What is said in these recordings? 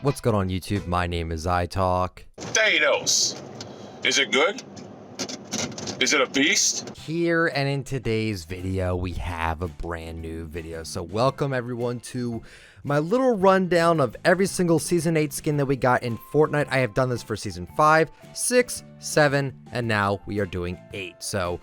What's going on YouTube? My name is iTalk. Thanos. Is it good? Is it a beast? Here and in today's video, we have a brand new video. So welcome everyone to my little rundown of every single Season 8 skin that we got in Fortnite. I have done this for Season 5, 6, 7, and now we are doing 8. So,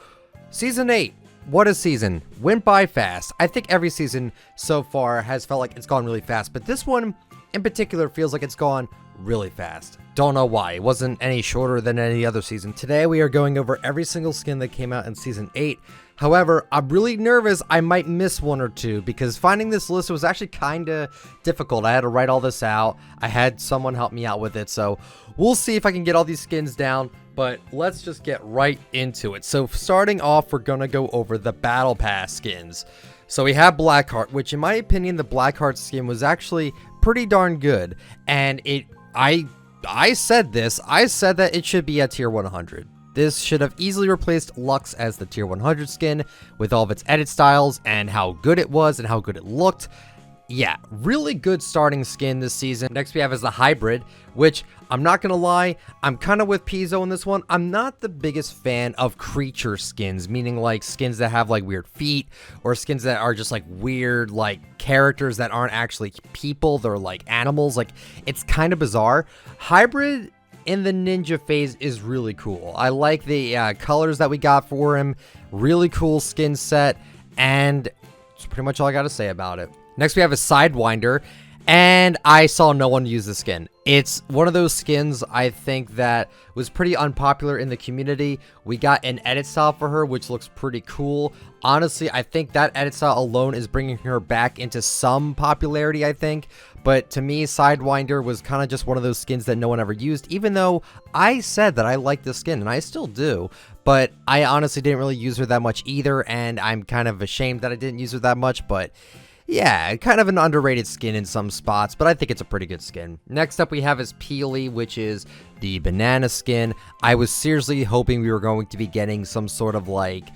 Season 8. What a season. Went by fast. I think every season so far has felt like it's gone really fast, but this one in particular feels like it's gone really fast. Don't know why. It wasn't any shorter than any other season. Today we are going over every single skin that came out in Season 8. However, I'm really nervous I might miss one or two because finding this list was actually kind of difficult. I had to write all this out. I had someone help me out with it, so we'll see if I can get all these skins down. But let's just get right into it. So starting off, we're going to go over the Battle Pass skins. So we have Blackheart, which in my opinion, the Blackheart skin was actually pretty darn good. And I said that it should be at tier 100. This should have easily replaced Lux as the tier 100 skin with all of its edit styles and how good it was and how good it looked. Yeah, really good starting skin this season. Next we have is the Hybrid, which I'm not gonna lie, I'm kind of with Pizzo in this one. I'm not the biggest fan of creature skins, meaning like skins that have like weird feet or skins that are just like weird like characters that aren't actually people, they're like animals. Like it's kind of bizarre. Hybrid in the ninja phase is really cool. I like the colors that we got for him. Really cool skin set, and that's pretty much all I gotta say about it. Next we have a Sidewinder, and I saw no one use the skin. It's one of those skins I think that was pretty unpopular in the community. We got an edit style for her, which looks pretty cool. Honestly, I think that edit style alone is bringing her back into some popularity, I think. But to me, Sidewinder was kind of just one of those skins that no one ever used, even though I said that I like the skin, and I still do. But I honestly didn't really use her that much either, and I'm kind of ashamed that I didn't use her that much, but yeah, kind of an underrated skin in some spots, but I think it's a pretty good skin. Next up we have is Peely, which is the banana skin. I was seriously hoping we were going to be getting some sort of like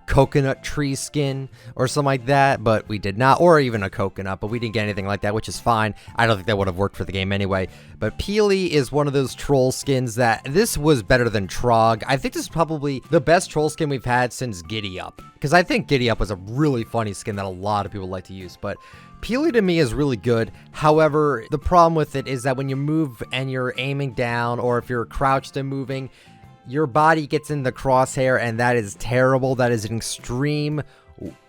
coconut tree skin or something like that, but we did not, or even a coconut, but we didn't get anything like that, which is fine. I don't think that would have worked for the game anyway. But Peely is one of those troll skins that this was better than Trog. I think this is probably the best troll skin we've had since Giddy Up, because I think Giddy Up was a really funny skin that a lot of people like to use. But Peely to me is really good. However, the problem with it is that when you move and you're aiming down, or if you're crouched and moving, your body gets in the crosshair, and that is terrible. That is an extreme.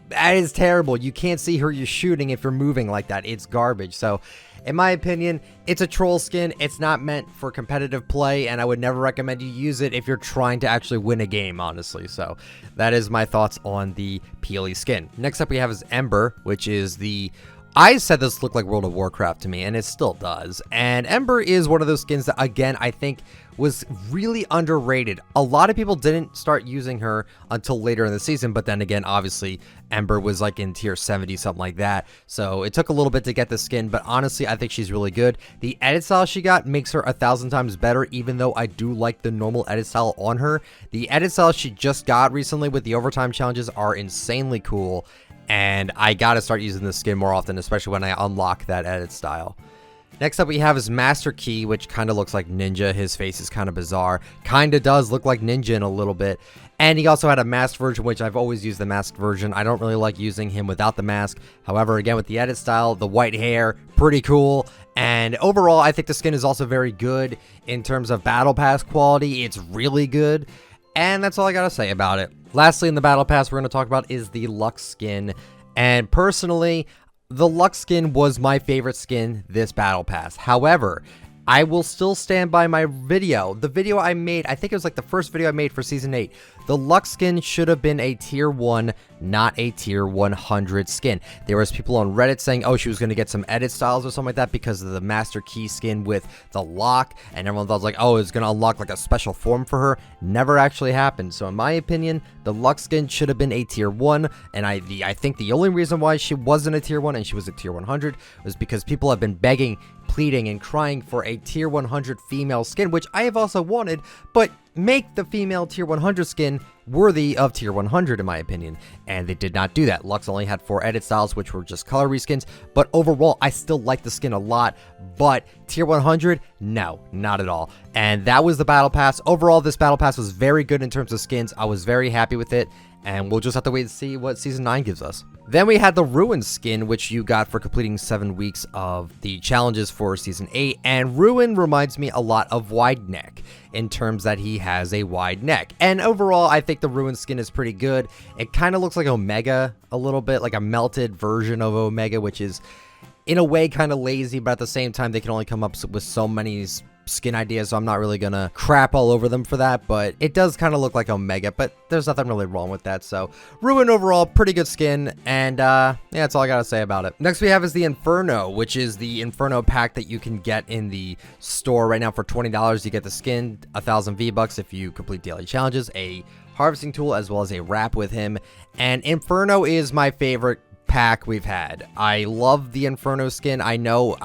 That is terrible. You can't see who you're shooting if you're moving like that. It's garbage. So, in my opinion, it's a troll skin. It's not meant for competitive play, and I would never recommend you use it if you're trying to actually win a game, honestly. So, that is my thoughts on the Peely skin. Next up we have is Ember, which is the... I said this looked like World of Warcraft to me, and it still does. And Ember is one of those skins that, again, I think was really underrated. A lot of people didn't start using her until later in the season, but then again, obviously, Ember was like in tier 70, something like that. So it took a little bit to get the skin, but honestly, I think she's really good. The edit style she got makes her 1,000 times better, even though I do like the normal edit style on her. The edit style she just got recently with the overtime challenges are insanely cool. And I gotta start using this skin more often, especially when I unlock that edit style. Next up we have is Master Key, which kind of looks like Ninja. His face is kind of bizarre. Kind of does look like Ninja in a little bit. And he also had a masked version, which I've always used the masked version. I don't really like using him without the mask. However, again, with the edit style, the white hair, pretty cool. And overall, I think the skin is also very good in terms of Battle Pass quality. It's really good. And that's all I gotta say about it. Lastly, in the Battle Pass we're going to talk about is the Lux skin. And personally, the Lux skin was my favorite skin this Battle Pass. However, I will still stand by my video. The video I made, I think it was like the first video I made for Season 8. The Lux skin should have been a tier 1, not a tier 100 skin. There was people on Reddit saying, oh, she was going to get some edit styles or something like that because of the Master Key skin with the lock. And everyone thought like, oh, it's going to unlock like a special form for her. Never actually happened. So in my opinion, the Lux skin should have been a tier 1. And I think the only reason why she wasn't a tier 1 and she was a tier 100 was because people have been begging, pleading, and crying for a tier 100 female skin, which I have also wanted, but make the female tier 100 skin worthy of tier 100 in my opinion, and they did not do that. Lux only had 4 edit styles, which were just color reskins, but overall I still like the skin a lot, but tier 100, no, not at all. And that was the battle pass. Overall, this battle pass was very good in terms of skins. I was very happy with it, and we'll just have to wait and see what season 9 gives us. Then we had the Ruin skin, which you got for completing 7 weeks of the challenges for season 8, and Ruin reminds me a lot of Wide Neck in terms that he has a wide neck. And overall, I think the Ruin skin is pretty good. It kind of looks like Omega a little bit, like a melted version of Omega, which is in a way kind of lazy, but at the same time, they can only come up with so many skin ideas, so I'm not really gonna crap all over them for that, but it does kind of look like Omega, but there's nothing really wrong with that. So Ruin overall, pretty good skin, and yeah, that's all I gotta say about it. Next we have is the Inferno, which is the Inferno pack that you can get in the store right now for $20. You get the skin, 1,000 V-Bucks if you complete daily challenges, a harvesting tool, as well as a wrap with him, and Inferno is my favorite pack we've had. I love the Inferno skin. I know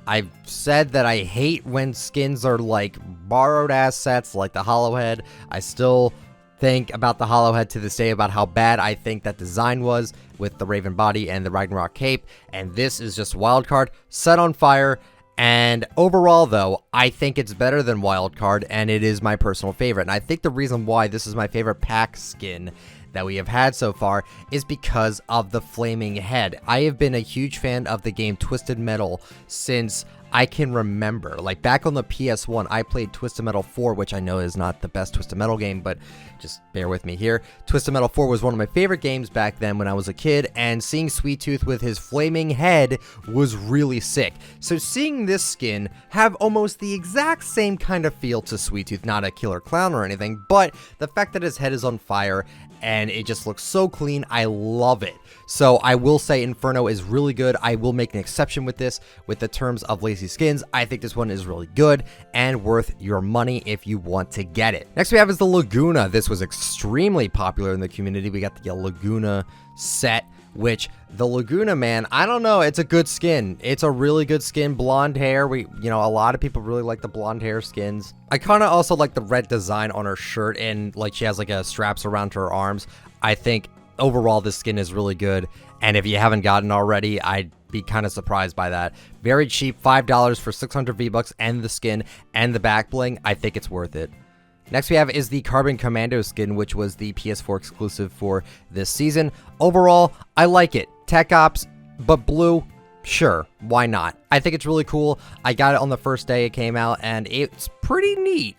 I've said that I hate when skins are like borrowed assets like the Hollowhead. I still think about the Hollowhead to this day about how bad I think that design was with the Raven body and the Ragnarok cape. And this is just Wildcard set on fire. And overall, though, I think it's better than Wildcard, and it is my personal favorite. And I think the reason why this is my favorite pack skin that we have had so far is because of the flaming head. I have been a huge fan of the game Twisted Metal since I can remember. Like back on the PS1, I played Twisted Metal 4, which I know is not the best Twisted Metal game, but just bear with me here. Twisted Metal 4 was one of my favorite games back then when I was a kid, and seeing Sweet Tooth with his flaming head was really sick. So seeing this skin have almost the exact same kind of feel to Sweet Tooth, not a killer clown or anything, but the fact that his head is on fire and it just looks so clean, I love it. So I will say Inferno is really good. I will make an exception with this, with the terms of lazy skins. I think this one is really good and worth your money if you want to get it. Next we have is the Laguna. This was extremely popular in the community. We got the Laguna set, which the Laguna, man, I don't know, it's a good skin. It's a really good skin. Blonde hair, a lot of people really like the blonde hair skins. I kind of also like the red design on her shirt, and like she has like a straps around her arms. I think overall this skin is really good, and if you haven't gotten already, I'd be kind of surprised by that. Very cheap, $5 for 600 V-Bucks and the skin and the back bling. I think it's worth it. Next we have is the Carbon Commando skin, which was the PS4 exclusive for this season. Overall, I like it. Tech Ops, but blue, sure, why not? I think it's really cool. I got it on the first day it came out, and it's pretty neat.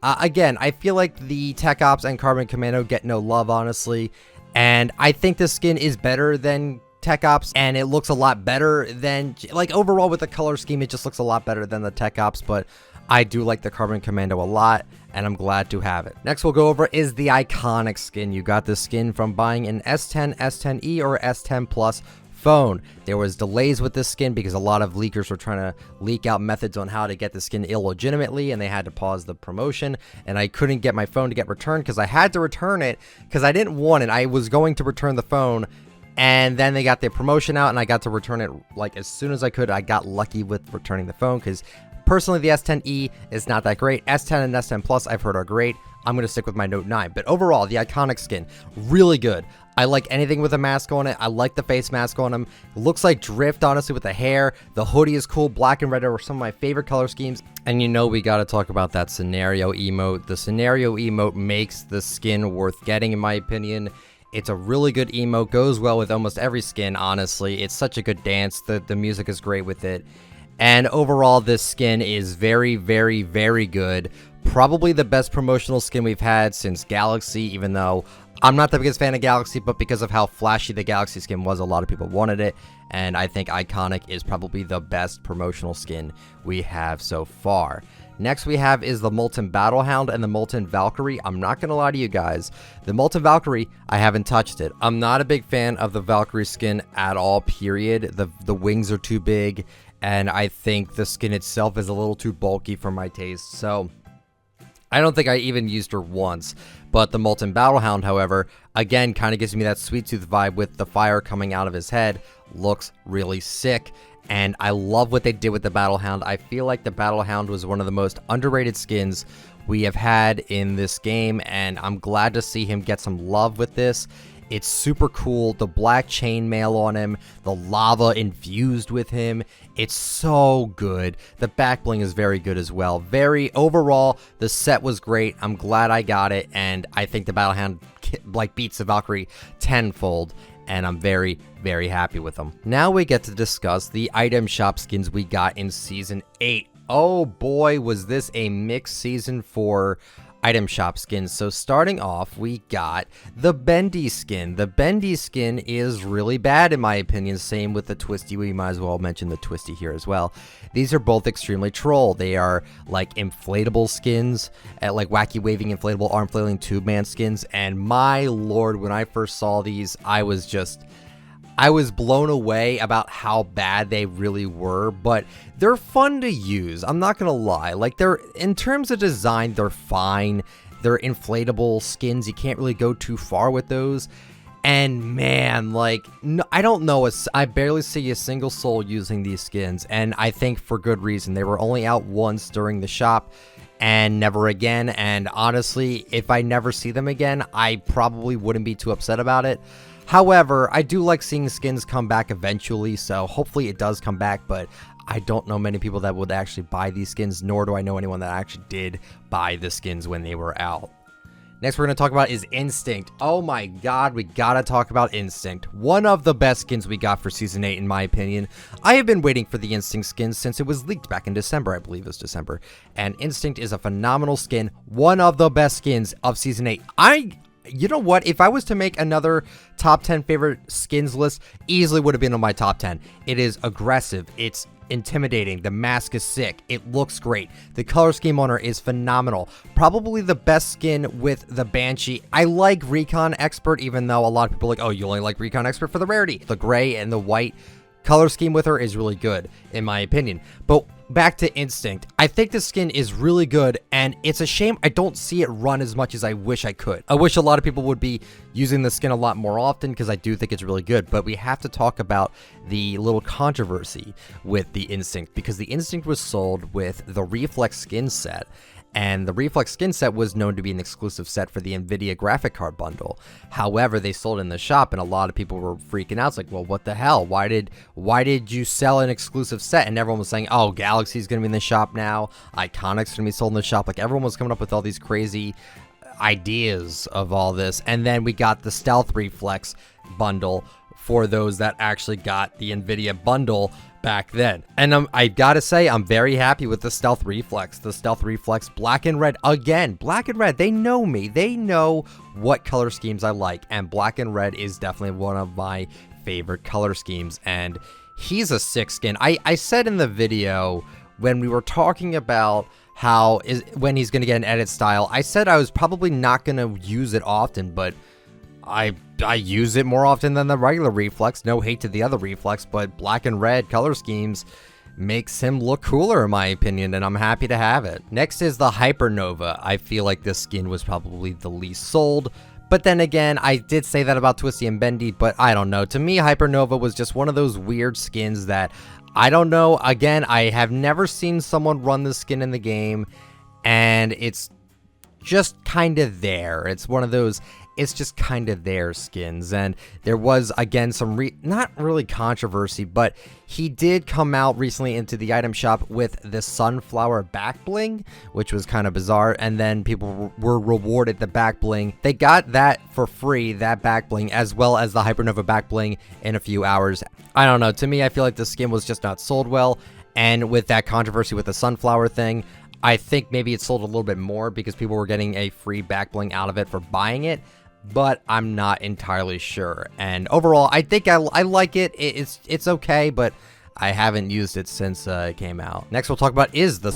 Again, I feel like the Tech Ops and Carbon Commando get no love, honestly, and I think this skin is better than Tech Ops, and it looks a lot better than, like, overall with the color scheme, it just looks a lot better than the Tech Ops, but I do like the Carbon Commando a lot, and I'm glad to have it. Next we'll go over is the Iconic skin. You got this skin from buying an S10, S10e, or S10 Plus phone. There was delays with this skin because a lot of leakers were trying to leak out methods on how to get the skin illegitimately, and they had to pause the promotion, and I couldn't get my phone to get returned because I had to return it because I didn't want it. I was going to return the phone, and then they got the promotion out, and I got to return it like as soon as I could. I got lucky with returning the phone because personally, the S10e is not that great. S10 and S10 Plus I've heard are great. I'm going to stick with my Note 9. But overall, the Iconic skin, really good. I like anything with a mask on it. I like the face mask on him. It looks like Drift, honestly, with the hair. The hoodie is cool. Black and red are some of my favorite color schemes. And you know we got to talk about that scenario emote. The scenario emote makes the skin worth getting, in my opinion. It's a really good emote. Goes well with almost every skin, honestly. It's such a good dance. The music is great with it. And overall, this skin is very, very, very good. Probably the best promotional skin we've had since Galaxy, even though I'm not the biggest fan of Galaxy, but because of how flashy the Galaxy skin was, a lot of people wanted it. And I think Iconic is probably the best promotional skin we have so far. Next we have is the Molten Battle Hound and the Molten Valkyrie. I'm not going to lie to you guys. The Molten Valkyrie, I haven't touched it. I'm not a big fan of the Valkyrie skin at all, period. The wings are too big, and I think the skin itself is a little too bulky for my taste. So I don't think I even used her once. But the Molten Battle Hound, however, again, kind of gives me that Sweet Tooth vibe with the fire coming out of his head. looks really sick. And I love what they did with the Battle Hound. I feel like the Battle Hound was one of the most underrated skins we have had in this game, and I'm glad to see him get some love with this. It's super cool. The black chainmail on him, the lava infused with him. It's so good. The back bling is very good as well. Overall, the set was great. I'm glad I got it, and I think the Battle Hound like beats the Valkyrie tenfold, and I'm very, very happy with them. Now we get to discuss the item shop skins we got in Season 8. Oh boy, was this a mixed season for item shop skins. So starting off, we got the Bendi skin. The Bendi skin is really bad in my opinion. Same with the Twisty. We might as well mention the Twisty here as well. These are both extremely troll. They are like inflatable skins, like wacky waving inflatable arm flailing tube man skins. And my lord, when I first saw these, I was blown away about how bad they really were, but they're fun to use. I'm not gonna lie. Like, in terms of design, they're fine. They're inflatable skins. You can't really go too far with those. And man, like, no, I don't know. I barely see a single soul using these skins, and I think for good reason. They were only out once during the shop and never again. And honestly, if I never see them again, I probably wouldn't be too upset about it. However, I do like seeing skins come back eventually, so hopefully it does come back, but I don't know many people that would actually buy these skins, nor do I know anyone that actually did buy the skins when they were out. Next we're going to talk about is Instinct. Oh my god, we gotta talk about Instinct. One of the best skins we got for Season 8 in my opinion. I have been waiting for the Instinct skin since it was leaked back in December, I believe it was December. And Instinct is a phenomenal skin, one of the best skins of Season 8. You know what? If I was to make another top 10 favorite skins list, easily would have been on my top 10. It is aggressive. It's intimidating. The mask is sick. It looks great. The color scheme on her is phenomenal. Probably the best skin with the Banshee. I like Recon Expert, even though a lot of people are like, oh, you only like Recon Expert for the Rarity. The gray and the white color scheme with her is really good, in my opinion. But back to Instinct. I think the skin is really good, and it's a shame I don't see it run as much as I wish I could. I wish a lot of people would be using the skin a lot more often, because I do think it's really good. But we have to talk about the little controversy with the Instinct, because the Instinct was sold with the Reflex skin set. And the Reflex skin set was known to be an exclusive set for the NVIDIA graphic card bundle. However, they sold in the shop, and a lot of people were freaking out. It's like, well, what the hell? Why did you sell an exclusive set? And everyone was saying, oh, Galaxy's going to be in the shop now. Iconic's going to be sold in the shop. Like, everyone was coming up with all these crazy ideas of all this. And then we got the Stealth Reflex bundle for those that actually got the NVIDIA bundle back then. And I gotta say, I'm very happy with the Stealth Reflex. The Stealth Reflex black and red. Again, black and red, they know me. They know what color schemes I like, and black and red is definitely one of my favorite color schemes, and he's a sick skin. I said in the video when we were talking about when he's gonna get an edit style, I said I was probably not gonna use it often, but I use it more often than the regular Reflex. No hate to the other Reflex, but black and red color schemes makes him look cooler in my opinion, and I'm happy to have it. Next is the Hypernova. I feel like this skin was probably the least sold, but then again, I did say that about Twisty and Bendi, but I don't know. To me, Hypernova was just one of those weird skins that, I don't know. Again, I have never seen someone run this skin in the game, and it's just kind of there. It's one of those, it's just kind of their skins. And there was, again, some not really controversy, but he did come out recently into the item shop with the sunflower back bling, which was kind of bizarre. And then people were rewarded the back bling. They got that for free, that back bling, as well as the Hypernova back bling in a few hours. I don't know. To me, I feel like the skin was just not sold well. And with that controversy with the sunflower thing, I think maybe it sold a little bit more because people were getting a free back bling out of it for buying it, but I'm not entirely sure. And overall, I think I like it. It's okay, but I haven't used it since it came out. Next, we'll talk about is the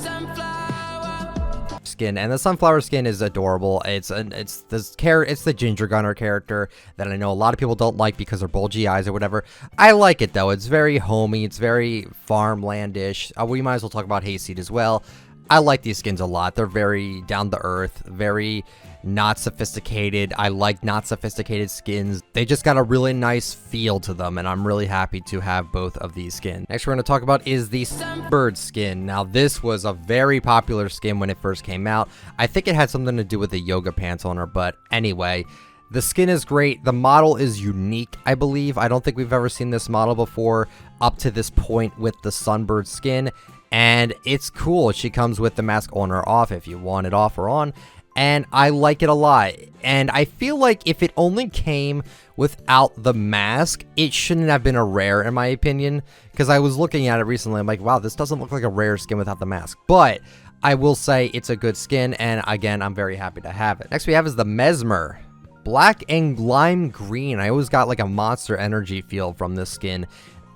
skin, and the sunflower skin is adorable. It's the Ginger Gunner character that I know a lot of people don't like because they're bulgy eyes or whatever. I like it though. It's very homey. It's very farmlandish. We might as well talk about Hayseed as well. I like these skins a lot. They're very down to earth, very not sophisticated. I like not sophisticated skins. They just got a really nice feel to them, and I'm really happy to have both of these skins. Next we're going to talk about is the Sunbird skin. Now this was a very popular skin when it first came out. I think it had something to do with the yoga pants on her, but anyway, the skin is great. The model is unique, I believe. I don't think we've ever seen this model before up to this point with the Sunbird skin. And it's cool. She comes with the mask on or off if you want it off or on. And I like it a lot. And I feel like if it only came without the mask, it shouldn't have been a rare in my opinion. Because I was looking at it recently. I'm like, wow, this doesn't look like a rare skin without the mask. But I will say it's a good skin. And again, I'm very happy to have it. Next we have is the Mesmer. Black and lime green. I always got like a Monster Energy feel from this skin.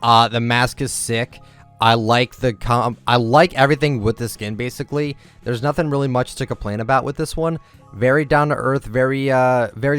The mask is sick. I like I like everything with the skin, basically. There's nothing really much to complain about with this one. Very down to earth, very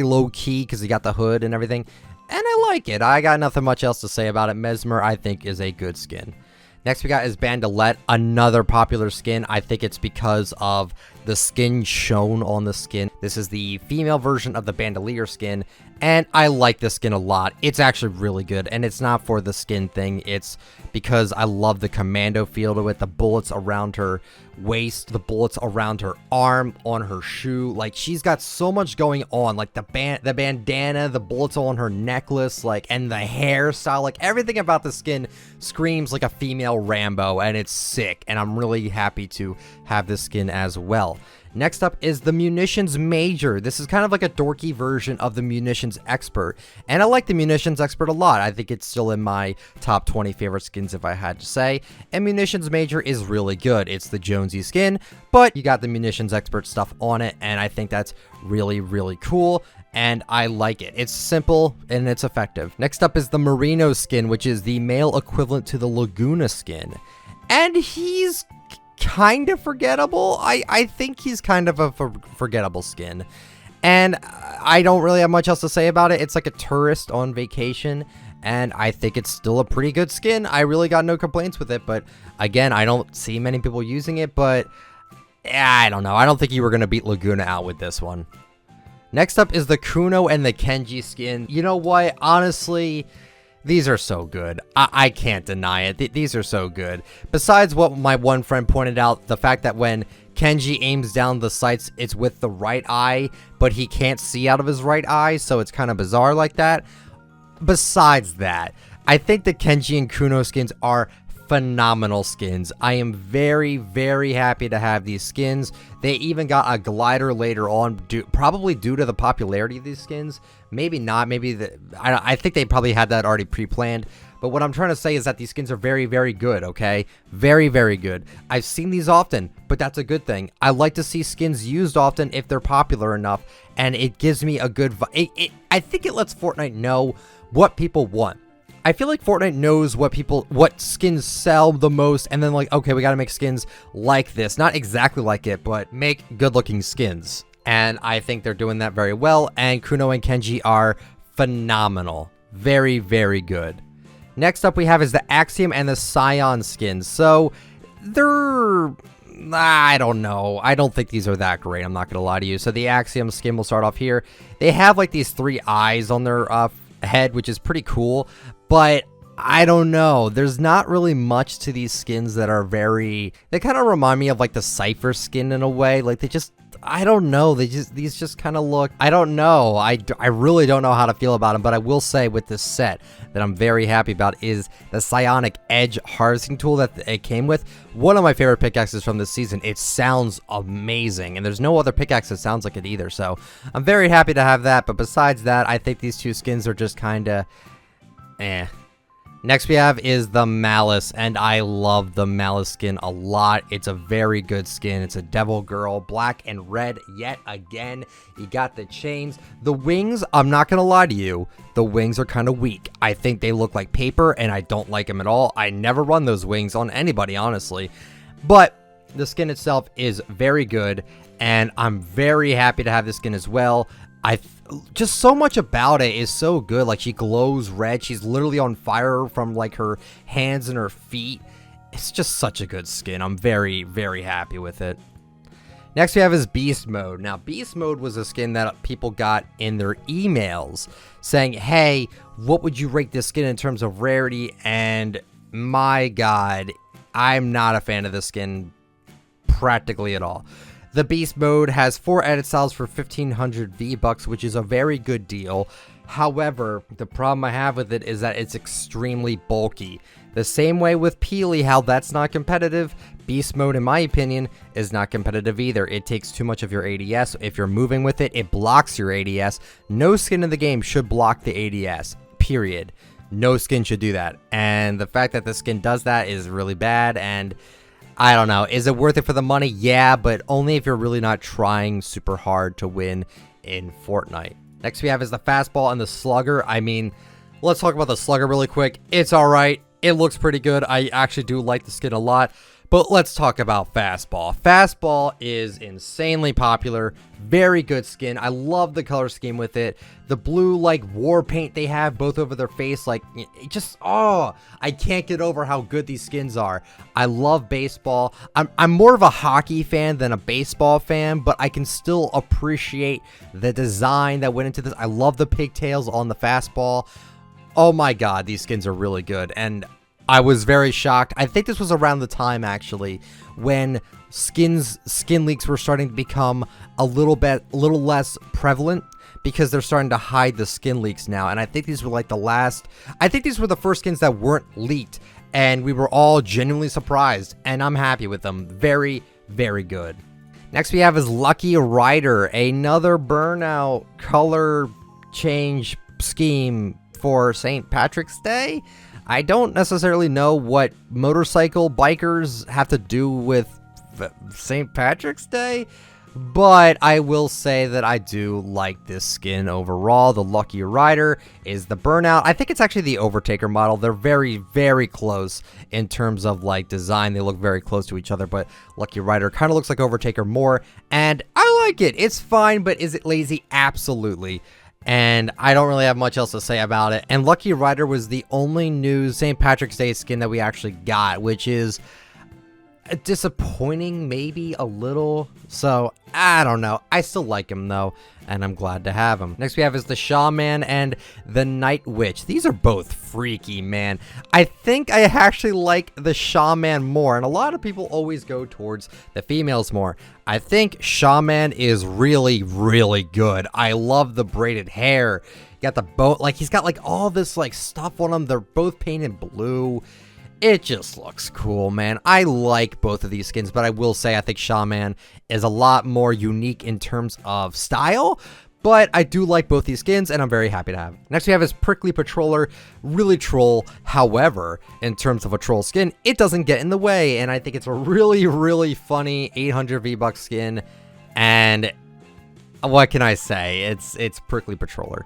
low key because you got the hood and everything. And I like it. I got nothing much else to say about it. Mesmer, I think, is a good skin. Next we got is Bandolette, another popular skin. I think it's because of the skin shown on the skin. This is the female version of the Bandolier skin, and I like this skin a lot. It's actually really good, and it's not for the skin thing. It's because I love the Commando feel to it, the bullets around her waist, the bullets around her arm, on her shoe. Like, she's got so much going on, like the bandana, the bullets on her necklace, like, and the hairstyle. Like, everything about the skin screams like a female Rambo, and it's sick, and I'm really happy to have this skin as well. Next up is the Munitions Major. This is kind of like a dorky version of the Munitions Expert, and I like the Munitions Expert a lot. I think it's still in my top 20 favorite skins if I had to say, and Munitions Major is really good. It's the Jonesy skin, but you got the Munitions Expert stuff on it, and I think that's really, really cool, and I like it. It's simple, and it's effective. Next up is the Merino skin, which is the male equivalent to the Laguna skin, and he's kind of forgettable. I think he's kind of a forgettable skin, and I don't really have much else to say about it. It's like a tourist on vacation, and I think it's still a pretty good skin. I really got no complaints with it, but again, I don't see many people using it, but I don't know. I don't think you were going to beat Laguna out with this one. Next up is the Kuno and the Kenji skin. You know what? Honestly, these are so good. I can't deny it. These are so good. Besides what my one friend pointed out, the fact that when Kenji aims down the sights, it's with the right eye, but he can't see out of his right eye, so it's kind of bizarre like that. Besides that, I think the Kenji and Kuno skins are phenomenal skins. I am very, very happy to have these skins. They even got a glider later on, probably due to the popularity of these skins. Maybe not. Maybe I think they probably had that already pre-planned. But what I'm trying to say is that these skins are very, very good, okay? Very, very good. I've seen these often, but that's a good thing. I like to see skins used often if they're popular enough, and it gives me a good I think it lets Fortnite know what people want. I feel like Fortnite knows what skins sell the most, and then like, okay, we gotta make skins like this. Not exactly like it, but make good-looking skins. And I think they're doing that very well, and Kuno and Kenji are phenomenal. Very, very good. Next up we have is the Axiom and the Scion skins. So, they're... I don't know. I don't think these are that great. I'm not gonna lie to you. So the Axiom skin will start off here. They have like these 3 eyes on their head, which is pretty cool, but I don't know. There's not really much to these skins that are they kind of remind me of like the Cypher skin in a way. Like they just, I don't know. These just kind of look, I don't know. I really don't know how to feel about them, but I will say with this set that I'm very happy about is the Psionic Edge harvesting tool that it came with. One of my favorite pickaxes from this season. It sounds amazing, and there's no other pickaxe that sounds like it either, so I'm very happy to have that. But besides that, I think these 2 skins are just kind of eh. Next we have is the Malice, and I love the Malice skin a lot. It's a very good skin. It's a devil girl, black and red yet again. You got the chains. The wings, I'm not gonna lie to you, the wings are kind of weak. I think they look like paper, and I don't like them at all. I never run those wings on anybody, honestly. But the skin itself is very good, and I'm very happy to have this skin as well. Just so much about it is so good. Like, she glows red. She's literally on fire from like her hands and her feet. it's just such a good skin. I'm very, very happy with it. Next we have is Beast Mode. Now, Beast Mode was a skin that people got in their emails saying, hey, what would you rate this skin in terms of rarity? And my God, I'm not a fan of this skin practically at all. The Beast Mode has 4 edit styles for 1,500 V-Bucks, which is a very good deal. However, the problem I have with it is that it's extremely bulky. The same way with Peely, how that's not competitive, Beast Mode, in my opinion, is not competitive either. It takes too much of your ADS. If you're moving with it, it blocks your ADS. No skin in the game should block the ADS, period. No skin should do that. And the fact that the skin does that is really bad, and I don't know. Is it worth it for the money? Yeah, but only if you're really not trying super hard to win in Fortnite. Next we have is the Fastball and the Slugger. I mean, let's talk about the Slugger really quick. It's alright. It looks pretty good. I actually do like the skin a lot. But let's talk about Fastball. Fastball is insanely popular. Very good skin. I love the color scheme with it. The blue, like, war paint they have both over their face. Like, it just, oh, I can't get over how good these skins are. I love baseball. I'm more of a hockey fan than a baseball fan, but I can still appreciate the design that went into this. I love the pigtails on the Fastball. Oh my God, these skins are really good. And I was very shocked. I think this was around the time, actually, when skin leaks were starting to become a little less prevalent, because they're starting to hide the skin leaks now. And I think these were like I think these were the first skins that weren't leaked, and we were all genuinely surprised, and I'm happy with them. Very, very good. Next we have is Lucky Rider, another burnout color change scheme for St. Patrick's Day. I don't necessarily know what motorcycle bikers have to do with St. Patrick's Day, but I will say that I do like this skin overall. The Lucky Rider is the burnout. I think it's actually the Overtaker model. They're very, very close in terms of like design. They look very close to each other, but Lucky Rider kind of looks like Overtaker more, and I like it. It's fine, but is it lazy? Absolutely. And I don't really have much else to say about it. And Lucky Rider was the only new St. Patrick's Day skin that we actually got, which is disappointing, maybe a little. So, I don't know. I still like him, though, and I'm glad to have him. Next we have is the Shaman and the Night Witch. These are both freaky, man. I think I actually like the Shaman more, and a lot of people always go towards the females more. I think Shaman is really, really good. I love the braided hair. You got the boat, like, he's got, like, all this, like, stuff on him. They're both painted blue. It just looks cool, man. I like both of these skins, but I will say I think Shaman is a lot more unique in terms of style, but I do like both these skins, and I'm very happy to have it. Next we have is Prickly Patroller, really troll. However, in terms of a troll skin, it doesn't get in the way, and I think it's a really, really funny 800 V-Bucks skin, and what can I say? It's Prickly Patroller.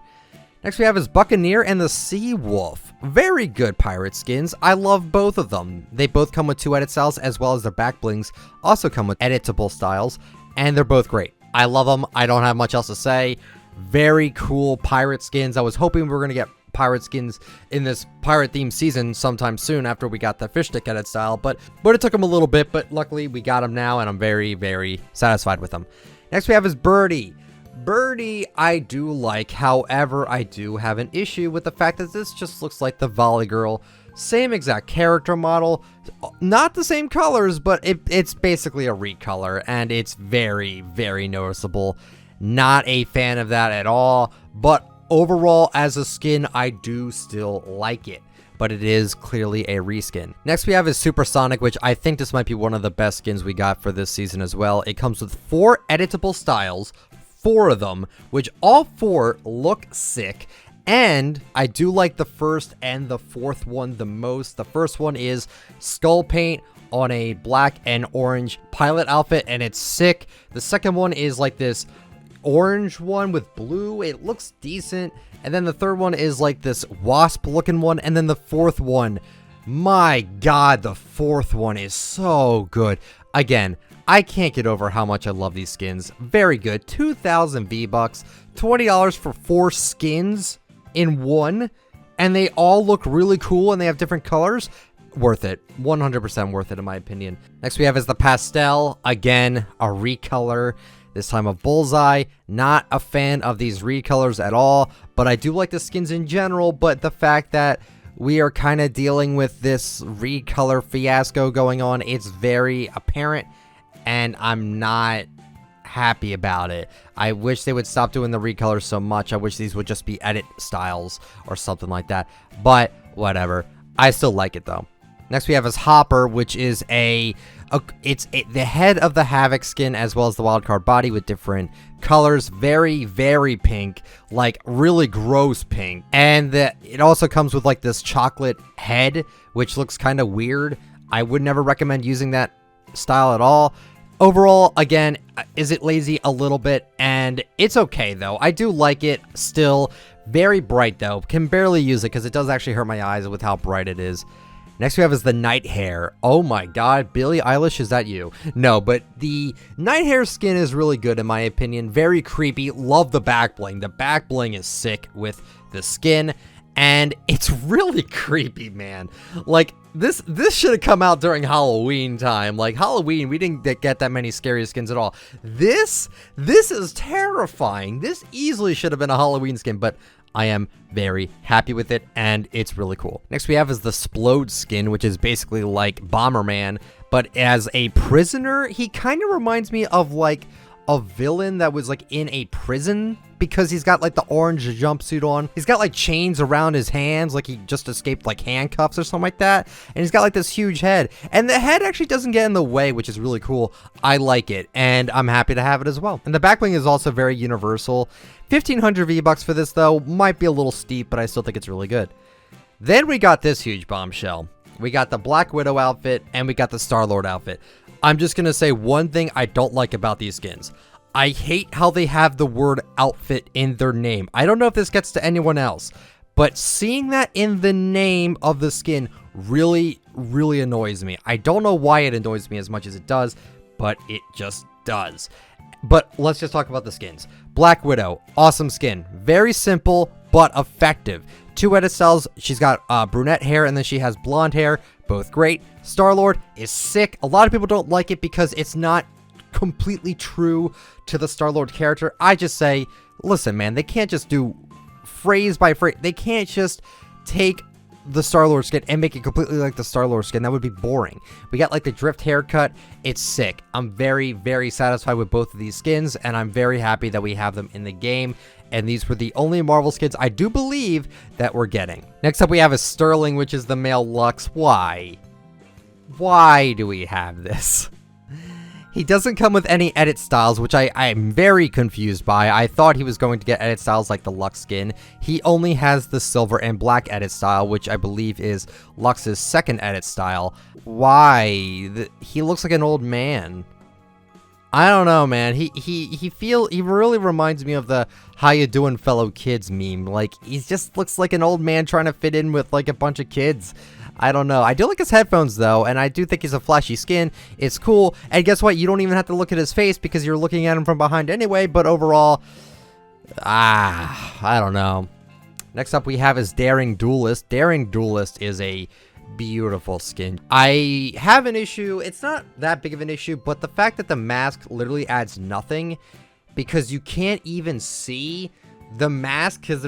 Next we have is Buccaneer and the Sea Wolf. Very good pirate skins. I love both of them. They both come with 2 edit styles, as well as their back blings also come with editable styles, and they're both great. I love them. I don't have much else to say. Very cool pirate skins. I was hoping we were going to get pirate skins in this pirate themed season sometime soon after we got the fish stick edit style, but it took them a little bit, but luckily we got them now, and I'm very, very satisfied with them. Next we have is Birdie. Birdie I do like, however, I do have an issue with the fact that this just looks like the Volley Girl. Same exact character model, not the same colors, but it's basically a recolor, and it's very, very noticeable. Not a fan of that at all, but overall, as a skin, I do still like it. But it is clearly a reskin. Next we have is Supersonic, which I think this might be one of the best skins we got for this season as well. It comes with 4 editable styles, 4 of them, which all 4 look sick, and I do like the first and the 4th one the most. The first one is skull paint on a black and orange pilot outfit, and it's sick. The second one is like this orange one with blue. It looks decent. And then the third one is like this wasp looking one, and then the 4th one, my God, the 4th one is so good. Again, I can't get over how much I love these skins. Very good. 2,000 V-Bucks, $20 for 4 skins in one, and they all look really cool and they have different colors. worth it. 100% worth it in my opinion. Next we have is the pastel. Again, a recolor. This time of Bullseye. Not a fan of these recolors at all, but I do like the skins in general, but the fact that we are kind of dealing with this recolor fiasco going on, it's very apparent, and I'm not happy about it. I wish they would stop doing the recolors so much. I wish these would just be edit styles or something like that, but whatever. I still like it though. Next we have is Hopper, which is the head of the Havoc skin as well as the wildcard body with different colors. Very, very pink, like really gross pink. And it also comes with like this chocolate head, which looks kind of weird. I would never recommend using that style at all. Overall, again, is it lazy? A little bit, and it's okay though. I do like it still. Very bright though. Can barely use it because it does actually hurt my eyes with how bright it is. Next we have is the night hair. Oh my god, Billie Eilish, is that you? No, but the night hair skin is really good in my opinion. Very creepy. Love the back bling. The back bling is sick with the skin, and it's really creepy, man. Like, this should have come out during Halloween time. Like, Halloween, we didn't get that many scary skins at all. This is terrifying. This easily should have been a Halloween skin, but I am very happy with it, and it's really cool. Next we have is the Splode skin, which is basically like Bomberman, but as a prisoner. He kind of reminds me of like a villain that was like in a prison, because he's got like the orange jumpsuit on. He's got like chains around his hands, like he just escaped like handcuffs or something like that. And he's got like this huge head, and the head actually doesn't get in the way, which is really cool. I like it, and I'm happy to have it as well. And the back bling is also very universal. 1,500 V-Bucks for this though, might be a little steep, but I still think it's really good. Then we got this huge bombshell. We got the Black Widow outfit, and we got the Starlord outfit. I'm just gonna say one thing I don't like about these skins. I hate how they have the word outfit in their name. I don't know if this gets to anyone else, but seeing that in the name of the skin really, really annoys me. I don't know why it annoys me as much as it does, but it just does. But let's just talk about the skins. Black Widow, awesome skin. Very simple, but effective. 2 edit styles. She's got brunette hair, and then she has blonde hair. Both great. Starlord is sick. A lot of people don't like it because it's not completely true to the Starlord character. I just say, listen, man, they can't just do phrase by phrase. They can't just take the Starlord skin and make it completely like the Starlord skin. That would be boring. We got like the drift haircut. It's sick. I'm very, very satisfied with both of these skins, and I'm very happy that we have them in the game. And these were the only Marvel skins I do believe that we're getting. Next up we have a Sterling, which is the male Lux. Why? Why do we have this? He doesn't come with any edit styles, which I'm very confused by. I thought he was going to get edit styles like the Lux skin. He only has the silver and black edit style, which I believe is Lux's second edit style. Why? He looks like an old man. I don't know, man. He really reminds me of the "how you doing, fellow kids" meme. Like, he just looks like an old man trying to fit in with like a bunch of kids. I don't know. I do like his headphones though, and I do think he's a flashy skin. It's cool. And guess what? You don't even have to look at his face because you're looking at him from behind anyway, but overall, I don't know. Next up we have is Daring Duelist. Daring Duelist is a beautiful skin. I have an issue. It's not that big of an issue, but the fact that the mask literally adds nothing, because you can't even see the mask because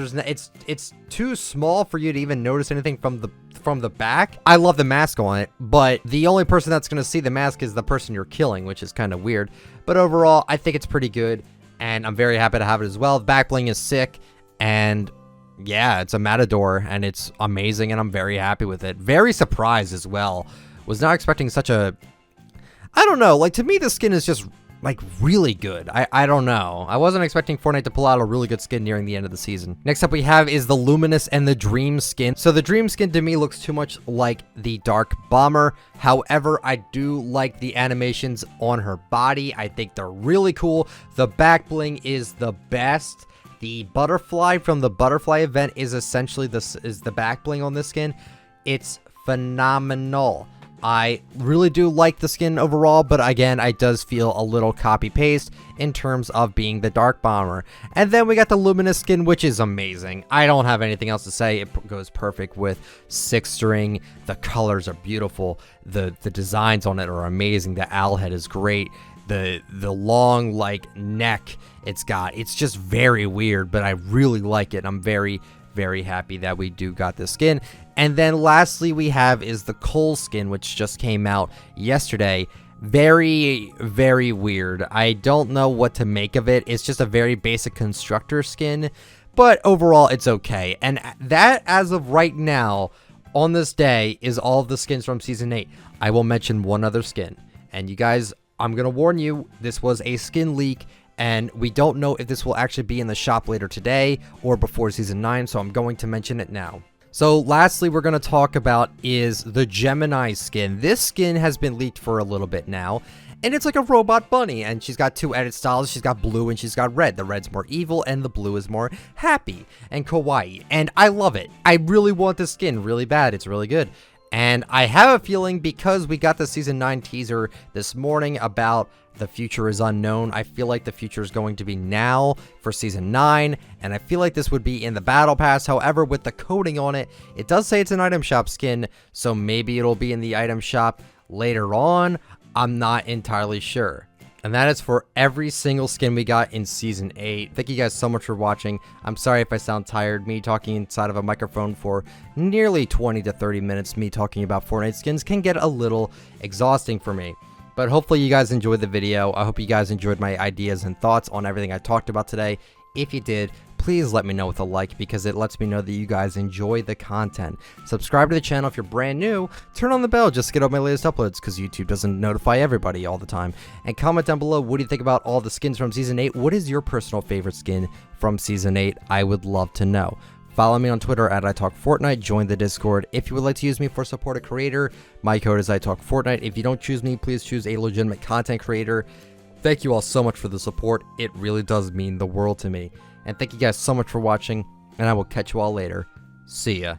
it's too small for you to even notice anything from the back. I love the mask on it, but the only person that's going to see the mask is the person you're killing, which is kind of weird. But overall, I think it's pretty good, and I'm very happy to have it as well. The back bling is sick, and yeah, it's a Matador, and it's amazing, and I'm very happy with it. Very surprised as well. Was not expecting such a... I don't know, like, to me, the skin is just, like, really good. I don't know. I wasn't expecting Fortnite to pull out a really good skin nearing the end of the season. Next up we have is the Luminous and the Dream skin. So the Dream skin to me looks too much like the Dark Bomber. However, I do like the animations on her body. I think they're really cool. The back bling is the best. The butterfly from the butterfly event is essentially the back bling on this skin. It's phenomenal. I really do like the skin overall, but again, it does feel a little copy-paste in terms of being the Dark Bomber. And then we got the Luminous skin, which is amazing. I don't have anything else to say. It goes perfect with 6-string. The colors are beautiful. The designs on it are amazing. The owl head is great. The long, like, neck it's got. It's just very weird, but I really like it. I'm very, very happy that we got this skin. And then lastly we have is the Cole skin, which just came out yesterday. Very, very weird. I don't know what to make of it. It's just a very basic constructor skin, but overall it's okay. And that, as of right now, on this day, is all of the skins from Season 8. I will mention one other skin. And you guys, I'm going to warn you, this was a skin leak, and we don't know if this will actually be in the shop later today or before Season 9, so I'm going to mention it now. So lastly, we're going to talk about is the Gemini skin. This skin has been leaked for a little bit now, and it's like a robot bunny, and she's got 2 edit styles. She's got blue and she's got red. The red's more evil and the blue is more happy and kawaii, and I love it. I really want this skin really bad. It's really good. And I have a feeling, because we got the Season 9 teaser this morning about the future is unknown, I feel like the future is going to be now for Season 9, and I feel like this would be in the Battle Pass. However, with the coding on it, it does say it's an item shop skin, so maybe it'll be in the item shop later on. I'm not entirely sure. And that is for every single skin we got in Season 8. Thank you guys so much for watching. I'm sorry if I sound tired. Me talking inside of a microphone for nearly 20 to 30 minutes, me talking about Fortnite skins, can get a little exhausting for me. But hopefully you guys enjoyed the video. I hope you guys enjoyed my ideas and thoughts on everything I talked about today. If you did, please let me know with a like, because it lets me know that you guys enjoy the content. Subscribe to the channel if you're brand new. Turn on the bell just to get all my latest uploads, because YouTube doesn't notify everybody all the time. And comment down below, what do you think about all the skins from Season 8? What is your personal favorite skin from Season 8? I would love to know. Follow me on Twitter at ITalkFortnite. Join the Discord. If you would like to use me for support a creator, my code is ITalkFortnite. If you don't choose me, please choose a legitimate content creator. Thank you all so much for the support. It really does mean the world to me. And thank you guys so much for watching, and I will catch you all later. See ya.